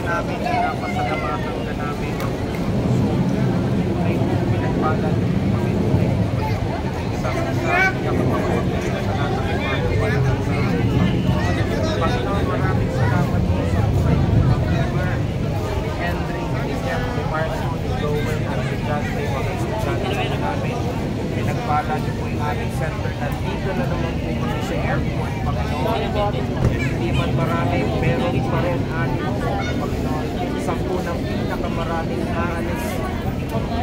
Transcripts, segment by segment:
namin, pinapasalamatan ka namin ay pinagpala niyo po kami sa Panginoon, maraming salamat po sa buhay ni Henry, ni Jeff, ni Marcio, ni Joel, at si John, ay mga estudyante namin. Pinagpala niyo po yung aming center. Nandito na naman po kami sa airport, Panginoon. Hindi man marami, meron pa rin anin po, Panginoon. 10 ng pinakamaraming aalis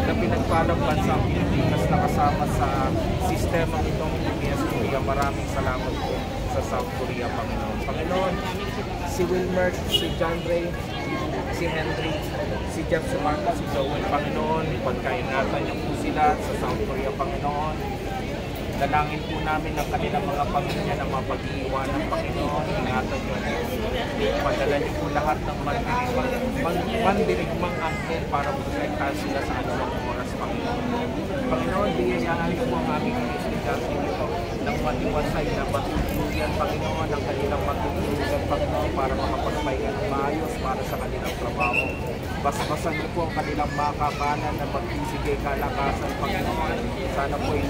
na pinagpalang bansang Pilipinas na kasama sa sistema itong UPS Korea. Maraming salamat po sa South Korea, Panginoon. Panginoon, si Wilmer, si John Ray, si Henry, si Jeff, si Marco, si Joel, Panginoon, pagkaingatan niyo po sila sa South Korea, Panginoon. Dalangin po namin ang kanilang mga pamilya na mapag-iiwanan, Panginoon. Ingatan niyo. Padala niyo po lahat ng mandirigmang angkin para protektahan sila sa anumang oras, Panginoon. Panginoon, biyayaan niyo po ang aming estudyante nito ng matiwasay na matutuluyan, Panginoon, ang kanilang matutuluyan, Panginoon, para makapagpahinga ng maayos para sa kanilang trabaho. Basbasan niyo po ang kanilang makakanan na magbibigay kalakasan, Panginoon. Sana po ay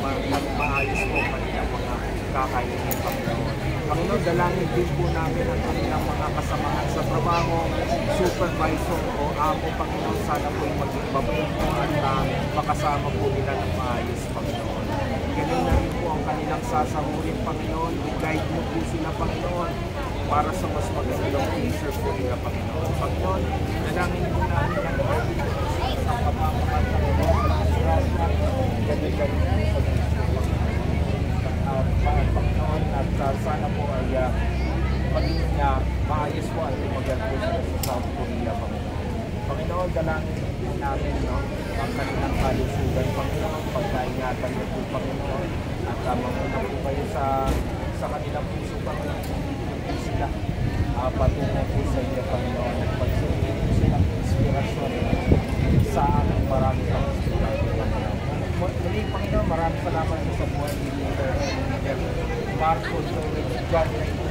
maayos po ang kanilang mga kakainin, Panginoon. Panginoon, dalangin din po namin ang kanilang mga kasamahan sa trabaho, supervisor o amo, Panginoon. Sana po ay maging mabuti po at makasama po nila ng maayos, Panginoon. Ganun na rin po ang kanilang sasahurin, Panginoon. I-guide mo po sila, Panginoon, para sa mas magandang future po nila, Panginoon. Panginoon, dalangin po namin ang sa pamamakan ng Panginoon, at sana po ay maging maayos po at tumagal po sila sa South Korea, Panginoon. Panginoon, dalangin po namin ang kanilang kalusugan, Panginoon, pagkaingatan niyo po, Panginoon, at mamuna po kayo sa kanilang puso, Panginoon, po sila patungo po sa inyo, Panginoon, at pagsunod po silang inspirasyon sa aming marami pang estudyante, Panginoon. Muli, Panginoon, maraming salamat sa buhay ni Marco, Joel, John,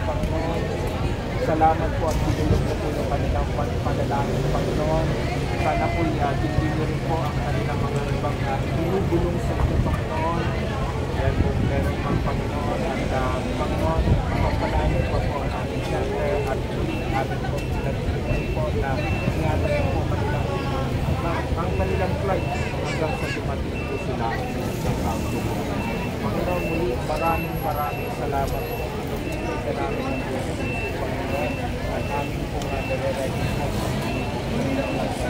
Panginoon. Salamat po at tulong po ng kanilang panalangin, Panginoon. Sana po hindi nyo rin po ang kanilang mga ibang binubulong sa inyo, Panginoon. Dahil po meron pang Panginoon at Panginoon, magpalanin po po ang aming center at atin po nagpipili po na ingatan po ang kanilang flight hanggang sa dumating po sila sa South. Panginoon, muli maraming salamat po. Pinupili ka namin ang Diyos, Panginoon, at amin po nga nare-ready po sa